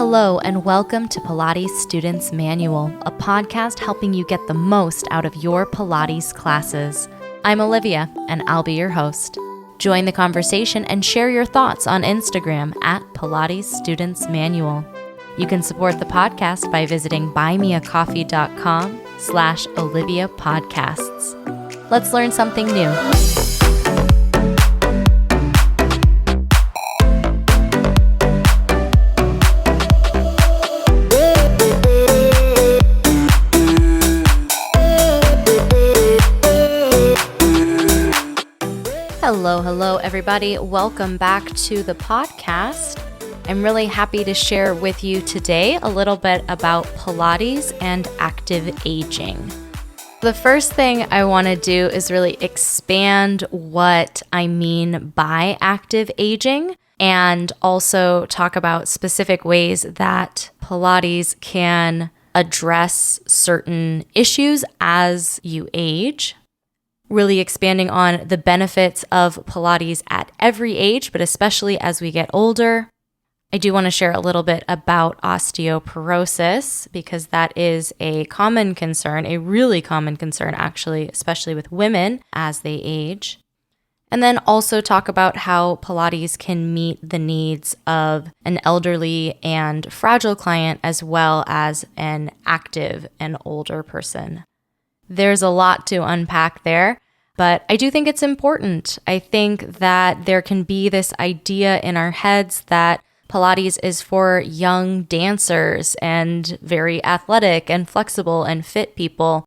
Hello, and welcome to Pilates Students Manual, a podcast helping you get the most out of your Pilates classes. I'm Olivia, and I'll be your host. Join the conversation and share your thoughts on Instagram at Pilates Students Manual. You can support the podcast by visiting buymeacoffee.com/Olivia Podcasts. Let's learn something new. Hello, everybody. Welcome back to the podcast. I'm really happy to share with you today a little bit about Pilates and active aging. The first thing I want to do is really expand what I mean by active aging and also talk about specific ways that Pilates can address certain issues as you age. Really expanding on the benefits of Pilates at every age, but especially as we get older. I do want to share a little bit about osteoporosis because that is a common concern, a really common concern actually, especially with women as they age. And then also talk about how Pilates can meet the needs of an elderly and fragile client as well as an active and older person. There's a lot to unpack there, but I do think it's important. I think that there can be this idea in our heads that Pilates is for young dancers and very athletic and flexible and fit people.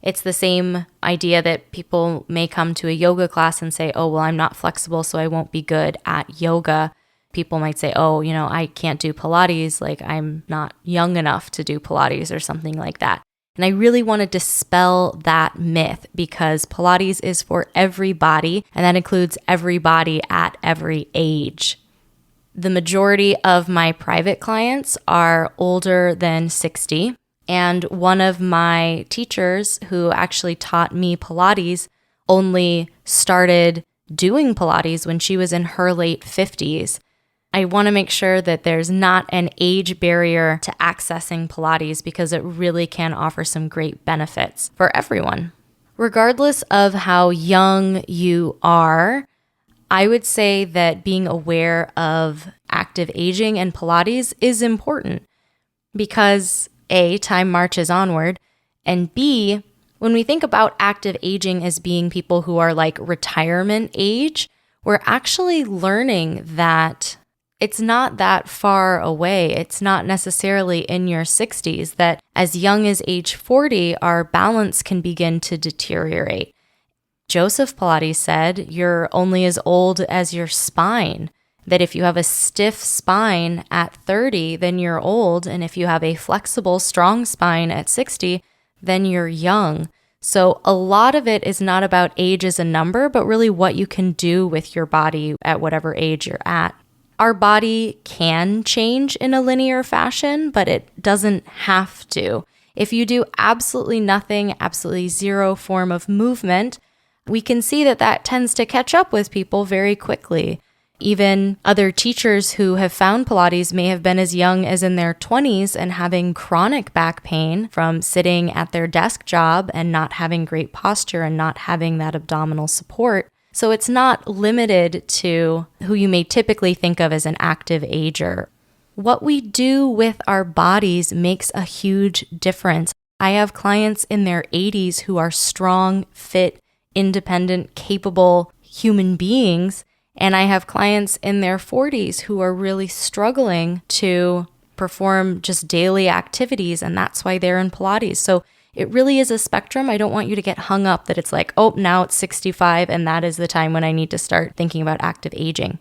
It's the same idea that people may come to a yoga class and say, oh, well, I'm not flexible, so I won't be good at yoga. People might say, oh, I can't do Pilates, like I'm not young enough to do Pilates or something like that. And I really want to dispel that myth because Pilates is for everybody, and that includes everybody at every age. The majority of my private clients are older than 60, and one of my teachers who actually taught me Pilates only started doing Pilates when she was in her late 50s. I want to make sure that there's not an age barrier to accessing Pilates because it really can offer some great benefits for everyone. Regardless of how young you are, I would say that being aware of active aging and Pilates is important because A, time marches onward, and B, when we think about active aging as being people who are like retirement age, we're actually learning that it's not that far away. It's not necessarily in your 60s that as young as age 40, our balance can begin to deteriorate. Joseph Pilates said, you're only as old as your spine, that if you have a stiff spine at 30, then you're old. And if you have a flexible, strong spine at 60, then you're young. So a lot of it is not about age as a number, but really what you can do with your body at whatever age you're at. Our body can change in a linear fashion, but it doesn't have to. If you do absolutely nothing, absolutely zero form of movement, we can see that that tends to catch up with people very quickly. Even other teachers who have found Pilates may have been as young as in their 20s and having chronic back pain from sitting at their desk job and not having great posture and not having that abdominal support. So it's not limited to who you may typically think of as an active ager. What we do with our bodies makes a huge difference. I have clients in their 80s who are strong, fit, independent, capable human beings, and I have clients in their 40s who are really struggling to perform just daily activities, and that's why they're in Pilates. So it really is a spectrum. I don't want you to get hung up that it's like, oh, now it's 65 and that is the time when I need to start thinking about active aging.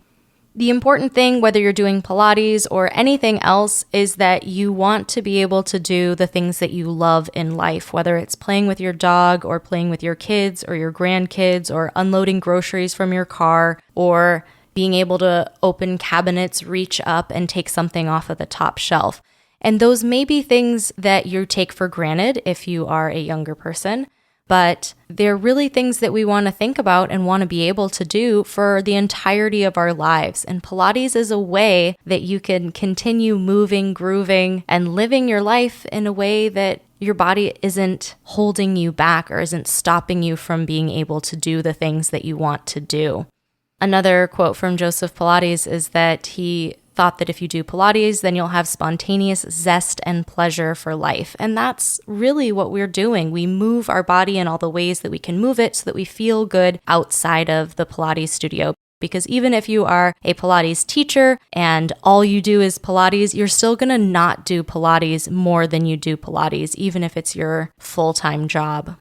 The important thing, whether you're doing Pilates or anything else, is that you want to be able to do the things that you love in life, whether it's playing with your dog or playing with your kids or your grandkids or unloading groceries from your car or being able to open cabinets, reach up and take something off of the top shelf. And those may be things that you take for granted if you are a younger person, but they're really things that we want to think about and want to be able to do for the entirety of our lives. And Pilates is a way that you can continue moving, grooving, and living your life in a way that your body isn't holding you back or isn't stopping you from being able to do the things that you want to do. Another quote from Joseph Pilates is that he thought that if you do Pilates, then you'll have spontaneous zest and pleasure for life. And that's really what we're doing. We move our body in all the ways that we can move it so that we feel good outside of the Pilates studio. Because even if you are a Pilates teacher and all you do is Pilates, you're still going to not do Pilates more than you do Pilates, even if it's your full-time job.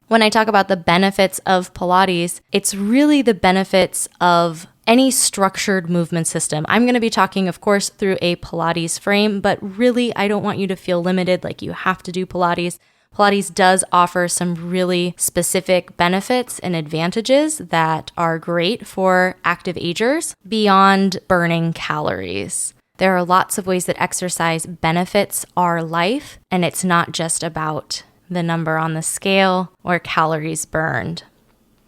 When I talk about the benefits of Pilates, it's really the benefits of any structured movement system. I'm going to be talking, of course, through a Pilates frame, but really, I don't want you to feel limited like you have to do Pilates. Pilates does offer some really specific benefits and advantages that are great for active agers beyond burning calories. There are lots of ways that exercise benefits our life, and it's not just about the number on the scale or calories burned.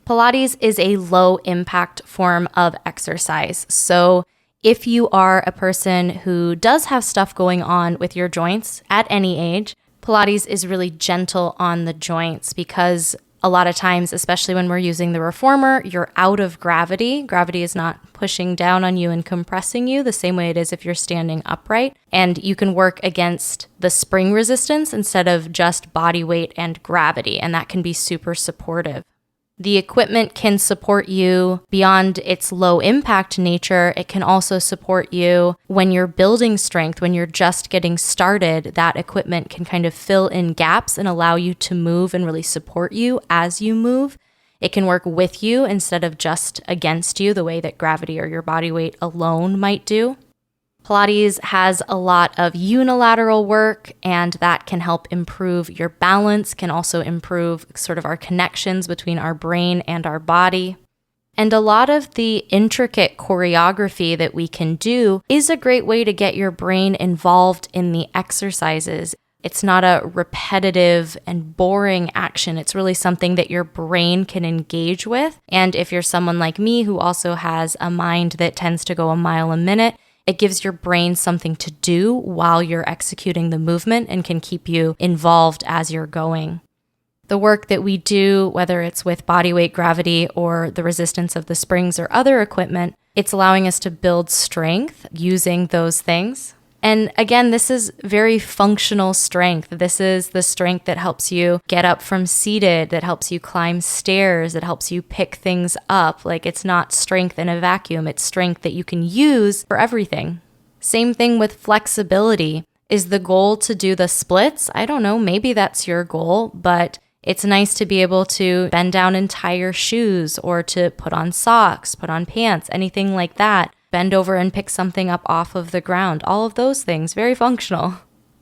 Pilates is a low-impact form of exercise. So if you are a person who does have stuff going on with your joints at any age, Pilates is really gentle on the joints because a lot of times, especially when we're using the reformer, you're out of gravity. Gravity is not pushing down on you and compressing you the same way it is if you're standing upright. And you can work against the spring resistance instead of just body weight and gravity, and that can be super supportive. The equipment can support you beyond its low impact nature. It can also support you when you're building strength, when you're just getting started. That equipment can kind of fill in gaps and allow you to move and really support you as you move. It can work with you instead of just against you, the way that gravity or your body weight alone might do. Pilates has a lot of unilateral work, and that can help improve your balance, can also improve sort of our connections between our brain and our body. And a lot of the intricate choreography that we can do is a great way to get your brain involved in the exercises. It's not a repetitive and boring action. It's really something that your brain can engage with. And if you're someone like me who also has a mind that tends to go a mile a minute, it gives your brain something to do while you're executing the movement and can keep you involved as you're going. The work that we do, whether it's with body weight, gravity, or the resistance of the springs or other equipment, it's allowing us to build strength using those things. And again, this is very functional strength. This is the strength that helps you get up from seated, that helps you climb stairs, that helps you pick things up. Like, it's not strength in a vacuum. It's strength that you can use for everything. Same thing with flexibility. Is the goal to do the splits? I don't know. Maybe that's your goal, but it's nice to be able to bend down and tie your shoes or to put on socks, put on pants, anything like that. Bend over and pick something up off of the ground. All of those things, very functional.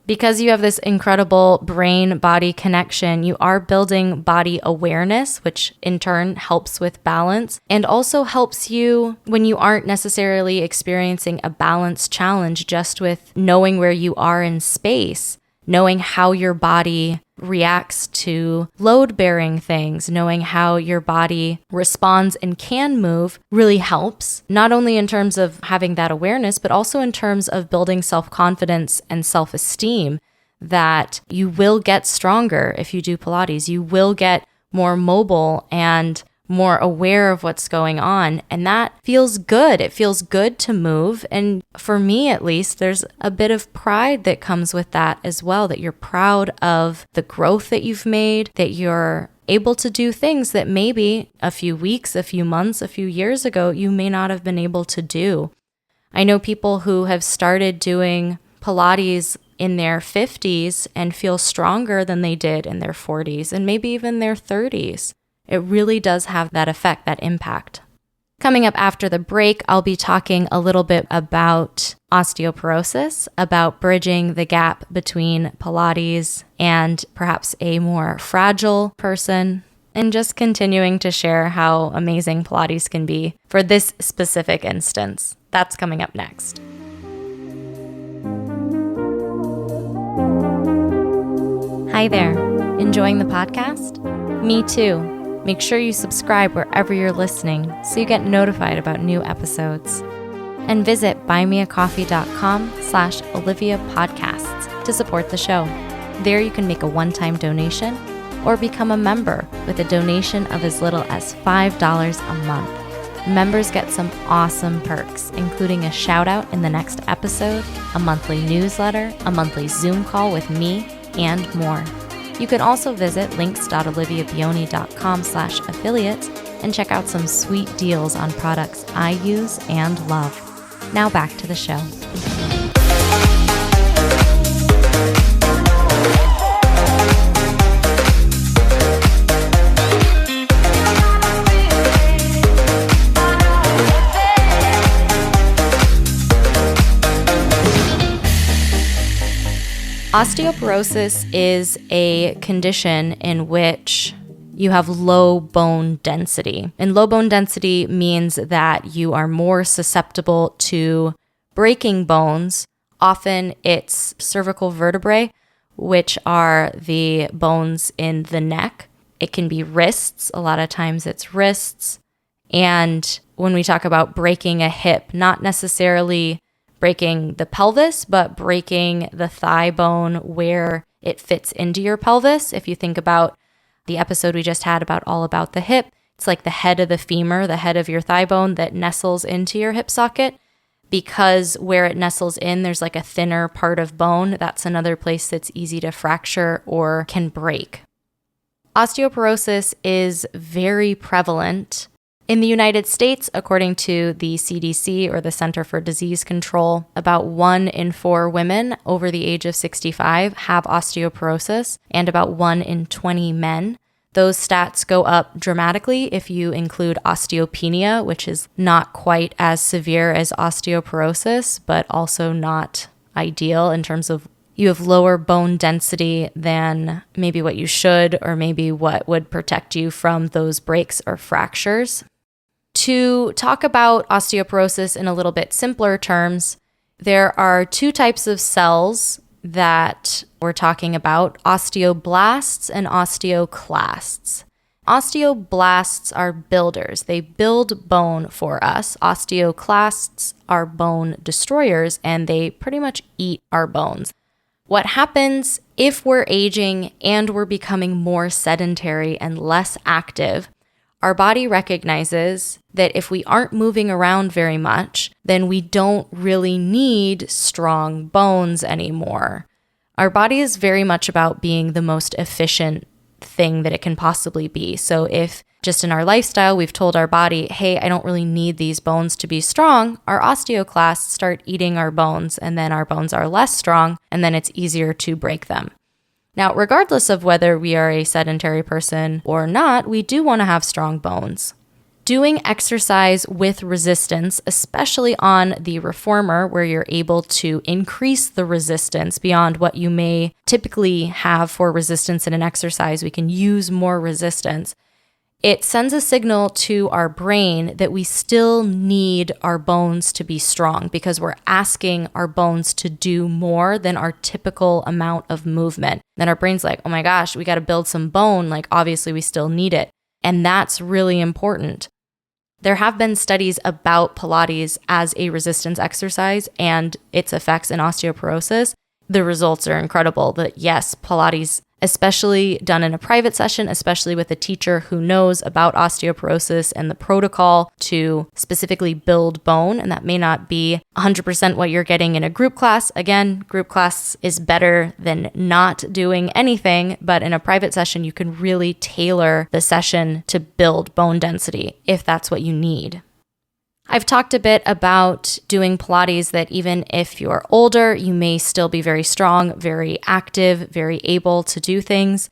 Because you have this incredible brain-body connection, you are building body awareness, which in turn helps with balance and also helps you when you aren't necessarily experiencing a balance challenge, just with knowing where you are in space, knowing how your body reacts to load-bearing things, knowing how your body responds and can move really helps, not only in terms of having that awareness, but also in terms of building self-confidence and self-esteem, that you will get stronger if you do Pilates. You will get more mobile and more aware of what's going on. And that feels good. It feels good to move. And for me, at least, there's a bit of pride that comes with that as well, that you're proud of the growth that you've made, that you're able to do things that maybe a few weeks, a few months, a few years ago, you may not have been able to do. I know people who have started doing Pilates in their 50s and feel stronger than they did in their 40s and maybe even their 30s. It really does have that effect, that impact. Coming up after the break, I'll be talking a little bit about osteoporosis, about bridging the gap between Pilates and perhaps a more fragile person, and just continuing to share how amazing Pilates can be for this specific instance. That's coming up next. Hi there. Enjoying the podcast? Me too. Make sure you subscribe wherever you're listening so you get notified about new episodes. And visit buymeacoffee.com/Olivia Podcasts to support the show. There you can make a one-time donation or become a member with a donation of as little as $5 a month. Members get some awesome perks, including a shout out in the next episode, a monthly newsletter, a monthly Zoom call with me, and more. You can also visit links.oliviabioni.com/affiliates and check out some sweet deals on products I use and love. Now back to the show. Osteoporosis is a condition in which you have low bone density. And low bone density means that you are more susceptible to breaking bones. Often it's cervical vertebrae, which are the bones in the neck. It can be wrists. A lot of times it's wrists. And when we talk about breaking a hip, not necessarily breaking the pelvis, but breaking the thigh bone where it fits into your pelvis. If you think about the episode we just had all about the hip, it's like the head of the femur, the head of your thigh bone that nestles into your hip socket. Because where it nestles in, there's like a thinner part of bone. That's another place that's easy to fracture or can break. Osteoporosis is very prevalent in the United States. According to the CDC, or the Center for Disease Control, about 1 in 4 women over the age of 65 have osteoporosis, and about 1 in 20 men. Those stats go up dramatically if you include osteopenia, which is not quite as severe as osteoporosis, but also not ideal in terms of you have lower bone density than maybe what you should, or maybe what would protect you from those breaks or fractures. To talk about osteoporosis in a little bit simpler terms, there are 2 types of cells that we're talking about: osteoblasts and osteoclasts. Osteoblasts are builders. They build bone for us. Osteoclasts are bone destroyers, and they pretty much eat our bones. What happens if we're aging and we're becoming more sedentary and less active? Our body recognizes that if we aren't moving around very much, then we don't really need strong bones anymore. Our body is very much about being the most efficient thing that it can possibly be. So if just in our lifestyle, we've told our body, hey, I don't really need these bones to be strong, our osteoclasts start eating our bones, and then our bones are less strong, and then it's easier to break them. Now, regardless of whether we are a sedentary person or not, we do want to have strong bones. Doing exercise with resistance, especially on the reformer, where you're able to increase the resistance beyond what you may typically have for resistance in an exercise, we can use more resistance. It sends a signal to our brain that we still need our bones to be strong, because we're asking our bones to do more than our typical amount of movement. Then our brain's like, oh my gosh, we got to build some bone. Like, obviously we still need it. And that's really important. There have been studies about Pilates as a resistance exercise and its effects in osteoporosis. The results are incredible. That yes, Pilates, especially done in a private session, especially with a teacher who knows about osteoporosis and the protocol to specifically build bone, and that may not be 100% what you're getting in a group class. Again, group class is better than not doing anything, but in a private session, you can really tailor the session to build bone density if that's what you need. I've talked a bit about doing Pilates, that even if you're older, you may still be very strong, very active, very able to do things.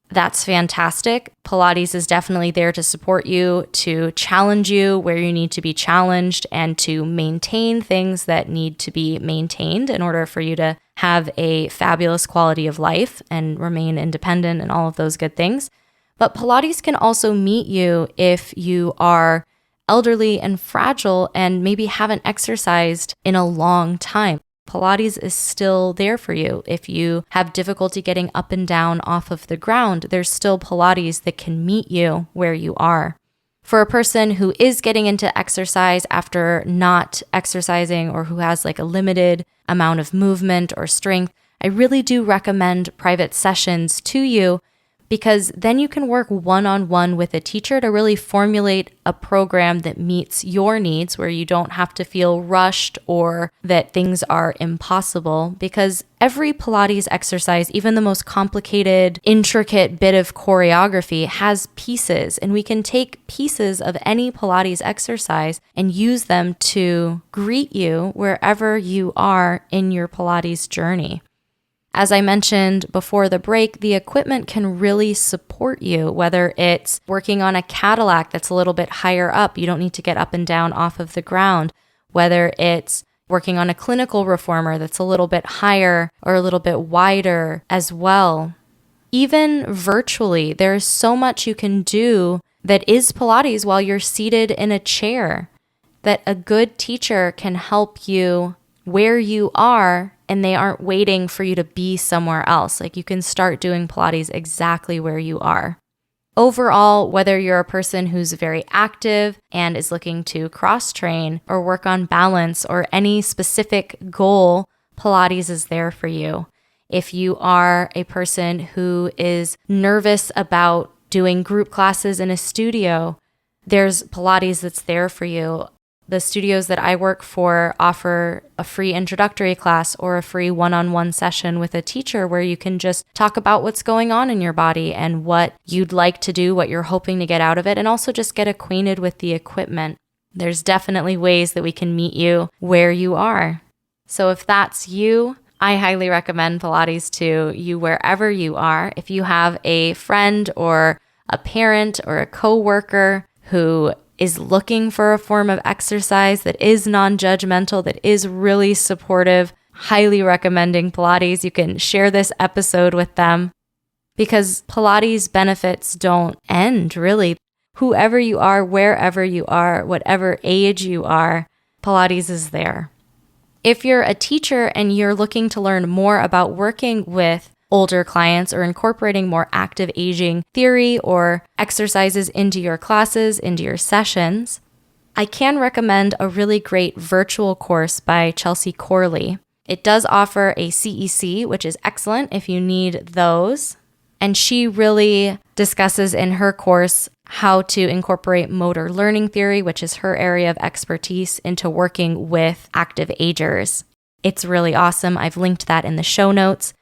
That's fantastic. Pilates is definitely there to support you, to challenge you where you need to be challenged, and to maintain things that need to be maintained in order for you to have a fabulous quality of life and remain independent and all of those good things. But Pilates can also meet you if you are elderly and fragile and maybe haven't exercised in a long time. Pilates is still there for you. If you have difficulty getting up and down off of the ground, there's still Pilates that can meet you where you are. For a person who is getting into exercise after not exercising or who has like a limited amount of movement or strength, I really do recommend private sessions to you, because then you can work one-on-one with a teacher to really formulate a program that meets your needs, where you don't have to feel rushed or that things are impossible. Because every Pilates exercise, even the most complicated, intricate bit of choreography, has pieces, and we can take pieces of any Pilates exercise and use them to greet you wherever you are in your Pilates journey. As I mentioned before the break, the equipment can really support you, whether it's working on a Cadillac that's a little bit higher up, you don't need to get up and down off of the ground, whether it's working on a clinical reformer that's a little bit higher or a little bit wider as well. Even virtually, there's so much you can do that is Pilates while you're seated in a chair, that a good teacher can help you where you are, and they aren't waiting for you to be somewhere else. Like, you can start doing Pilates exactly where you are. Overall, whether you're a person who's very active and is looking to cross-train or work on balance or any specific goal, Pilates is there for you. If you are a person who is nervous about doing group classes in a studio, there's Pilates that's there for you. The studios that I work for offer a free introductory class or a free one-on-one session with a teacher where you can just talk about what's going on in your body and what you'd like to do, what you're hoping to get out of it, and also just get acquainted with the equipment. There's definitely ways that we can meet you where you are. So if that's you, I highly recommend Pilates to you wherever you are. If you have a friend or a parent or a coworker who is looking for a form of exercise that is non-judgmental, that is really supportive, highly recommending Pilates. You can share this episode with them, because Pilates benefits don't end, really. Whoever you are, wherever you are, whatever age you are, Pilates is there. If you're a teacher and you're looking to learn more about working with older clients or incorporating more active aging theory or exercises into your classes, into your sessions, I can recommend a really great virtual course by Chelsea Corley. It does offer a CEC, which is excellent if you need those. And she really discusses in her course how to incorporate motor learning theory, which is her area of expertise, into working with active agers. It's really awesome. I've linked that in the show notes.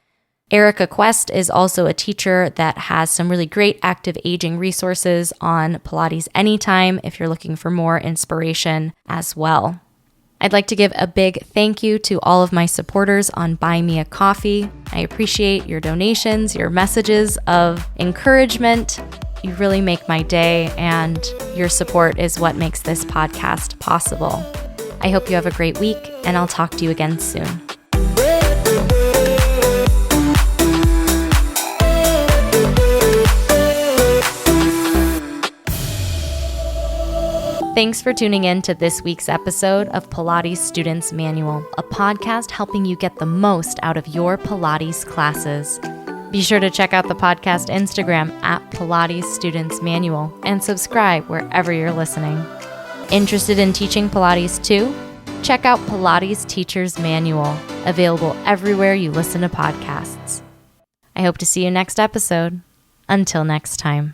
Erica Quest is also a teacher that has some really great active aging resources on Pilates Anytime if you're looking for more inspiration as well. I'd like to give a big thank you to all of my supporters on Buy Me a Coffee. I appreciate your donations, your messages of encouragement. You really make my day, and your support is what makes this podcast possible. I hope you have a great week, and I'll talk to you again soon. Thanks for tuning in to this week's episode of Pilates Students Manual, a podcast helping you get the most out of your Pilates classes. Be sure to check out the podcast Instagram at Pilates Students Manual and subscribe wherever you're listening. Interested in teaching Pilates too? Check out Pilates Teacher's Manual, available everywhere you listen to podcasts. I hope to see you next episode. Until next time.